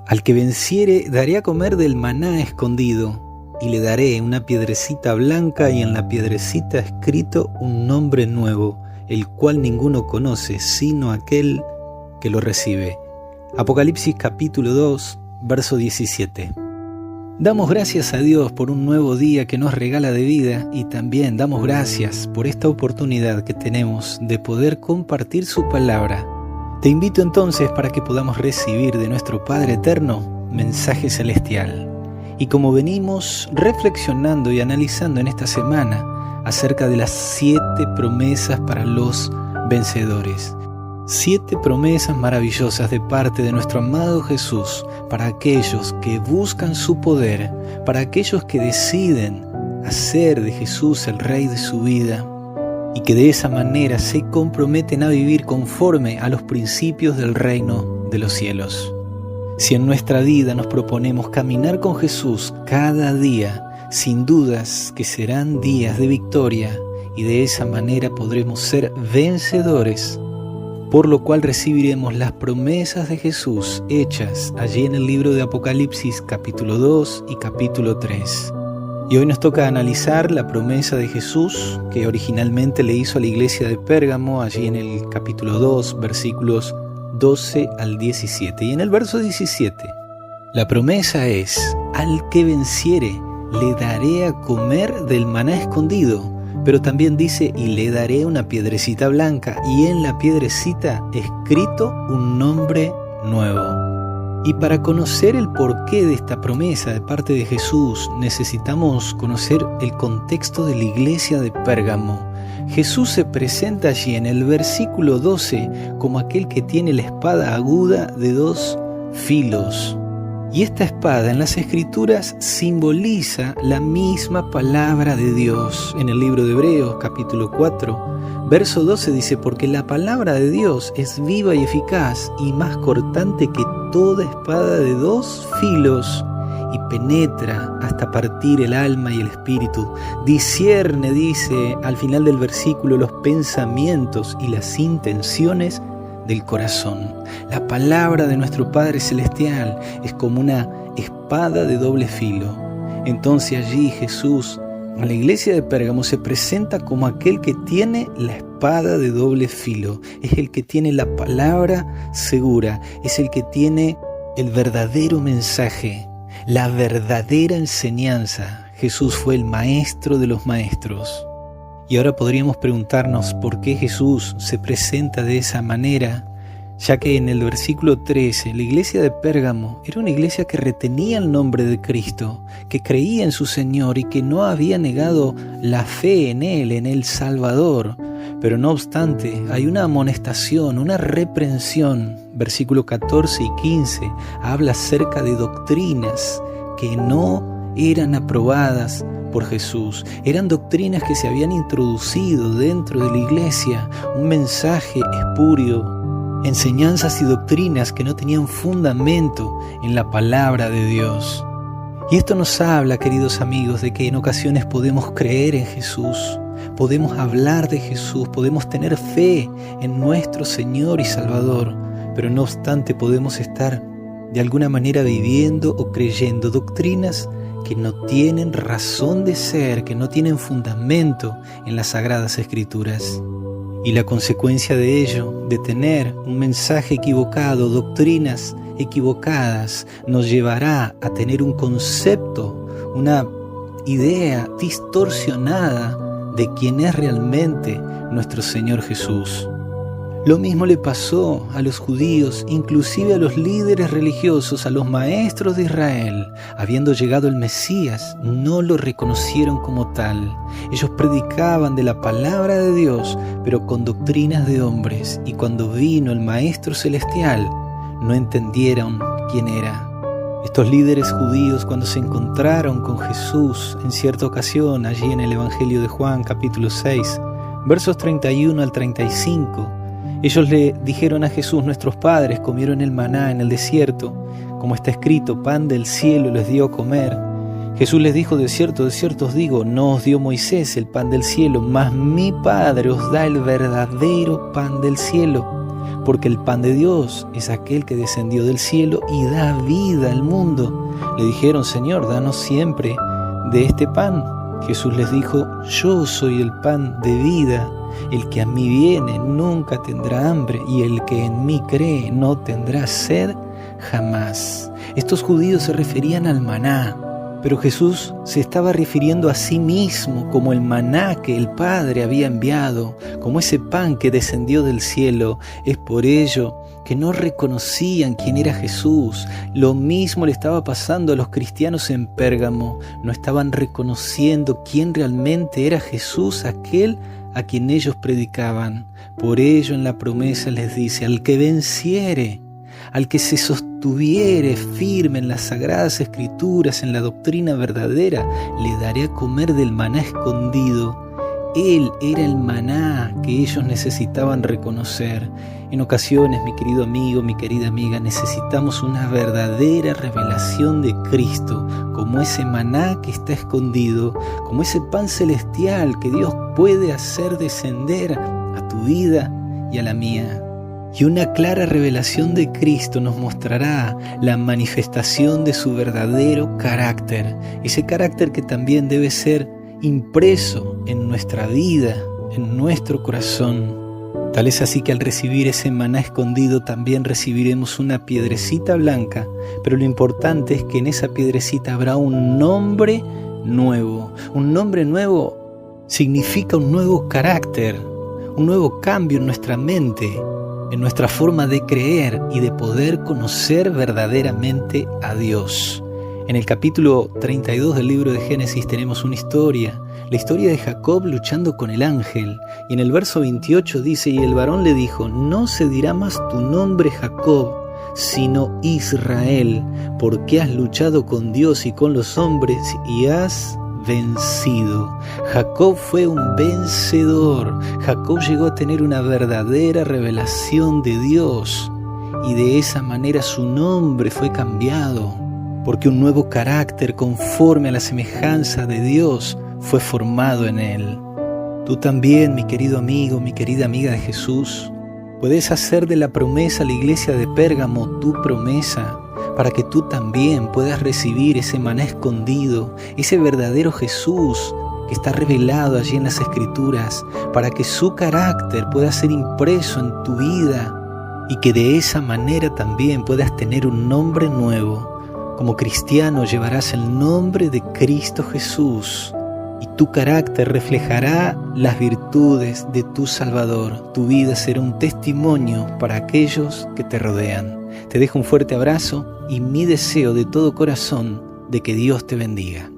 Al que venciere daré a comer del maná escondido, y le daré una piedrecita blanca y en la piedrecita escrito un nombre nuevo, el cual ninguno conoce sino aquel que lo recibe. Apocalipsis capítulo 2, verso 17. Damos gracias a Dios por un nuevo día que nos regala de vida y también damos gracias por esta oportunidad que tenemos de poder compartir su palabra. Te invito entonces para que podamos recibir de nuestro Padre Eterno mensaje celestial. Y como venimos reflexionando y analizando en esta semana acerca de las 7 promesas para los vencedores. 7 promesas maravillosas de parte de nuestro amado Jesús para aquellos que buscan su poder, para aquellos que deciden hacer de Jesús el Rey de su vida y que de esa manera se comprometen a vivir conforme a los principios del reino de los cielos. Si en nuestra vida nos proponemos caminar con Jesús cada día, sin dudas que serán días de victoria y de esa manera podremos ser vencedores, por lo cual recibiremos las promesas de Jesús hechas allí en el libro de Apocalipsis capítulo 2 y capítulo 3. Y hoy nos toca analizar la promesa de Jesús que originalmente le hizo a la iglesia de Pérgamo allí en el capítulo 2, versículos 12 al 17. Y en el verso 17, la promesa es: al que venciere le daré a comer del maná escondido. Pero también dice: y le daré una piedrecita blanca y en la piedrecita escrito un nombre nuevo. Y para conocer el porqué de esta promesa de parte de Jesús, necesitamos conocer el contexto de la iglesia de Pérgamo. Jesús se presenta allí en el versículo 12 como aquel que tiene la espada aguda de 2 filos. Y esta espada en las Escrituras simboliza la misma palabra de Dios. En el libro de Hebreos capítulo 4, verso 12 dice: porque la palabra de Dios es viva y eficaz y más cortante que toda espada de 2 filos y penetra hasta partir el alma y el espíritu. Discierne, dice al final del versículo, los pensamientos y las intenciones del corazón. La palabra de nuestro Padre Celestial es como una espada de doble filo. Entonces allí Jesús a la iglesia de Pérgamo se presenta como aquel que tiene la espada de doble filo. Es el que tiene la palabra segura, es el que tiene el verdadero mensaje, la verdadera enseñanza. Jesús fue el maestro de los maestros. Y ahora podríamos preguntarnos por qué Jesús se presenta de esa manera, ya que en el versículo 13, la iglesia de Pérgamo era una iglesia que retenía el nombre de Cristo, que creía en su Señor y que no había negado la fe en Él, en el Salvador. Pero no obstante, hay una amonestación, una reprensión. Versículo 14 y 15 habla acerca de doctrinas que no eran aprobadas por Jesús. Eran doctrinas que se habían introducido dentro de la iglesia, un mensaje espurio, enseñanzas y doctrinas que no tenían fundamento en la palabra de Dios. Y esto nos habla, queridos amigos, de que en ocasiones podemos creer en Jesús, podemos hablar de Jesús, podemos tener fe en nuestro Señor y Salvador, pero no obstante podemos estar de alguna manera viviendo o creyendo doctrinas que no tienen razón de ser, que no tienen fundamento en las Sagradas Escrituras. Y la consecuencia de ello, de tener un mensaje equivocado, doctrinas equivocadas, nos llevará a tener un concepto, una idea distorsionada de quién es realmente nuestro Señor Jesús. Lo mismo le pasó a los judíos, inclusive a los líderes religiosos, a los maestros de Israel. Habiendo llegado el Mesías, no lo reconocieron como tal. Ellos predicaban de la palabra de Dios, pero con doctrinas de hombres. Y cuando vino el Maestro Celestial, no entendieron quién era. Estos líderes judíos, cuando se encontraron con Jesús en cierta ocasión, allí en el Evangelio de Juan, capítulo 6, versos 31 al 35, ellos le dijeron a Jesús: nuestros padres comieron el maná en el desierto, como está escrito, pan del cielo les dio a comer. Jesús les dijo: de cierto os digo, no os dio Moisés el pan del cielo, mas mi Padre os da el verdadero pan del cielo. porque el pan de Dios es aquel que descendió del cielo y da vida al mundo. Le dijeron: Señor, danos siempre de este pan. Jesús les dijo: yo soy el pan de vida. El que a mí viene nunca tendrá hambre, y el que en mí cree no tendrá sed jamás. Estos judíos se referían al maná, pero Jesús se estaba refiriendo a sí mismo como el maná que el Padre había enviado, como ese pan que descendió del cielo. Es por ello que no reconocían quién era Jesús. Lo mismo le estaba pasando a los cristianos en Pérgamo. No estaban reconociendo quién realmente era Jesús, aquel a quien ellos predicaban. Por ello en la promesa les dice: al que venciere, al que se sostuviere firme en las sagradas escrituras, en la doctrina verdadera, le daré a comer del maná escondido. Él era el maná que ellos necesitaban reconocer. En ocasiones, mi querido amigo, mi querida amiga, necesitamos una verdadera revelación de Cristo, como ese maná que está escondido, como ese pan celestial que Dios puede hacer descender a tu vida y a la mía. Y una clara revelación de Cristo nos mostrará la manifestación de su verdadero carácter, ese carácter que también debe ser impreso en nuestra vida, en nuestro corazón. Tal es así que al recibir ese maná escondido también recibiremos una piedrecita blanca, pero lo importante es que en esa piedrecita habrá un nombre nuevo. Un nombre nuevo significa un nuevo carácter, un nuevo cambio en nuestra mente, en nuestra forma de creer y de poder conocer verdaderamente a Dios. En el capítulo 32 del libro de Génesis tenemos una historia, la historia de Jacob luchando con el ángel. Y en el verso 28 dice: y el varón le dijo: no se dirá más tu nombre Jacob, sino Israel, porque has luchado con Dios y con los hombres y has vencido. Jacob fue un vencedor. Jacob llegó a tener una verdadera revelación de Dios, y de esa manera su nombre fue cambiado, porque un nuevo carácter conforme a la semejanza de Dios fue formado en él. Tú también, mi querido amigo, mi querida amiga de Jesús, puedes hacer de la promesa a la iglesia de Pérgamo tu promesa, para que tú también puedas recibir ese maná escondido, ese verdadero Jesús que está revelado allí en las Escrituras, para que su carácter pueda ser impreso en tu vida y que de esa manera también puedas tener un nombre nuevo. Como cristiano llevarás el nombre de Cristo Jesús y tu carácter reflejará las virtudes de tu Salvador. Tu vida será un testimonio para aquellos que te rodean. Te dejo un fuerte abrazo y mi deseo de todo corazón de que Dios te bendiga.